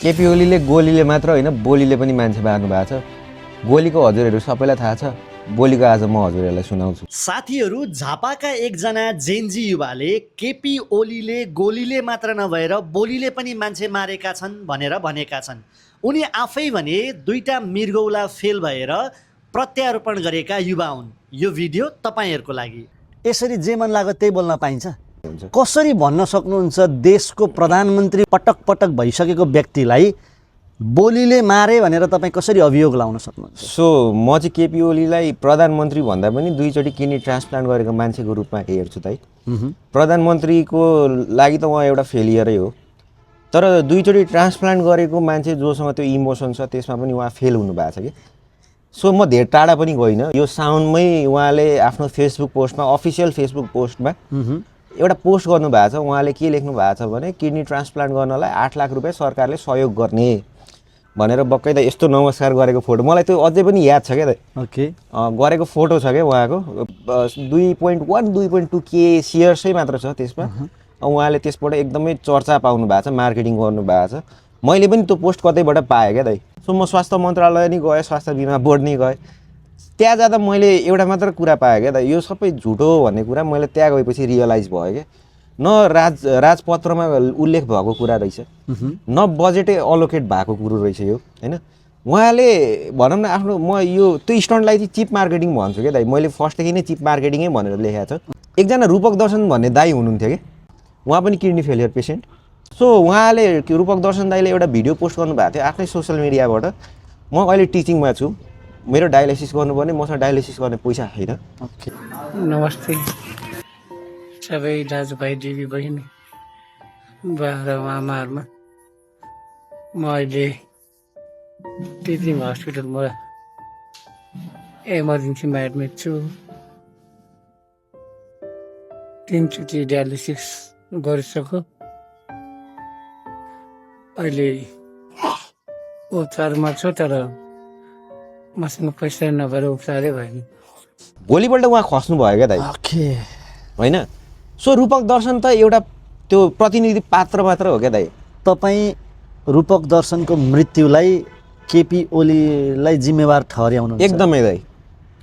केपी ओलीले गोलीले मात्र होइन बोलीले पनि मान्छे बार्नु भएको छ। गोलीको हजुरहरू सबैलाई थाहा छ, बोलीको आज म हजुरहरूलाई सुनाउँछु। साथीहरू, झापाका एकजना जेन्जी युवाले केपी ओलीले गोलीले मात्र नभएर बोलीले पनि मान्छे मारेका छन् भनेर भनेका छन्। उनी आफै भने दुईटा मृगौला फेल भएर प्रत्यारोपण गरेका युवा हुन्। यो भिडियो तपाईँहरूको लागि। यसरी जे मन लाग्यो त्यही बोल्न पाइन्छ? कसरी भन्न सक्नुहुन्छ देशको प्रधानमन्त्री पटक पटक भइसकेको व्यक्तिलाई बोलीले मारे भनेर तपाईँ कसरी अभियोग लाउन सक्नुहुन्छ? सो म चाहिँ केपी ओलीलाई प्रधानमन्त्री भन्दा पनि दुईचोटि किडनी ट्रान्सप्लान्ट गरेको मान्छेको रूपमा हेर्छु त। प्रधानमन्त्रीको लागि त उहाँ एउटा फेलियरै हो, तर दुईचोटि ट्रान्सप्लान्ट गरेको मान्छे जोसँग त्यो इमोसन छ त्यसमा पनि उहाँ फेल हुनुभएको छ कि। सो म धेर टाढा पनि गइनँ। यो साउन्डमै उहाँले आफ्नो फेसबुक पोस्टमा, अफिसियल फेसबुक पोस्टमा एउटा पोस्ट गर्नुभएको छ। उहाँले के लेख्नु भएको छ भने किडनी ट्रान्सप्लान्ट गर्नलाई 8 लाख रुपियाँ सरकारले सहयोग गर्ने भनेर बक्कै त यस्तो नमस्कार गरेको फोटो मलाई त्यो अझै पनि याद छ क्या त। ओके, गरेको फोटो छ क्या उहाँको। 2.1 2.2 के सेयर्सै मात्र छ त्यसमा। उहाँले त्यसबाट एकदमै चर्चा पाउनु भएको छ, मार्केटिङ गर्नु भएको छ। मैले पनि त्यो पोस्ट कतैबाट पाएँ क्या दाइ। सो म स्वास्थ्य मन्त्रालय नि गएँ, स्वास्थ्य बिमा बोर्ड नि गएँ। त्यहाँ जाँदा मैले एउटा मात्र कुरा पाएँ क्या दाइ, यो सबै झुटो भन्ने कुरा मैले त्यहाँ गएपछि रियलाइज भयो क्या। न राजपत्रमा उल्लेख भएको कुरा रहेछ, न बजेटै अलोकेट भएको कुरो रहेछ यो, होइन। उहाँले भनौँ न आफ्नो, म यो त्यो स्टन्टलाई चाहिँ चिप मार्केटिङ भन्छु क्या दाइ। मैले फर्स्टदेखि नै चिप मार्केटिङै भनेर लेखेको छ। एकजना रूपक दर्शन भन्ने दाइ हुनुहुन्थ्यो कि, उहाँ पनि किडनी फेलियर पेसेन्ट। सो उहाँले रूपक दर्शन दाइले एउटा भिडियो पोस्ट गर्नुभएको थियो आफ्नै सोसियल मिडियाबाट, म अहिले टिचिङमा छु, मेरो डायलाइसिस गर्नुपर्ने, मसँग डायलाइसिस गर्ने पैसा छैन। नमस्ते सबै दाजुभाइ दिदी बहिनी बा र आमाहरूमा। म अहिले टिचिङ हस्पिटलमा इमर्जेन्सीमा एडमिट छु। 3 चोटि डायलिसिस गरिसक्यो। अहिले उपचारमा छु, तर मसँग पैसा नभएर उपचारै भएन। भोलिपल्ट उहाँ खस्नु भयो क्या दाइ, ओके, होइन। सो रूपक दर्शन त एउटा त्यो प्रतिनिधि पात्र मात्र हो क्या दाइ। तपाईँ रूपक दर्शनको मृत्युलाई केपी ओलीलाई जिम्मेवार ठहर्याउनु? एकदमै दाइ,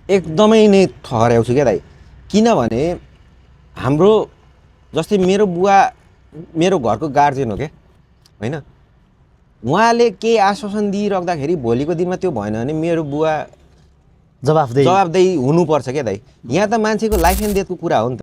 एकदमै नै ठहर्याउँछु क्या दाइ। किनभने हाम्रो जस्तै मेरो बुवा मेरो घरको गार्जियन हो क्या, होइन। उहाँले केही आश्वासन दिइराख्दाखेरि भोलिको दिनमा त्यो भएन भने मेरो बुवा जवाफदेही हुनुपर्छ क्या दाइ। यहाँ त मान्छेको लाइफ एन्ड डेथको कुरा हो नि त।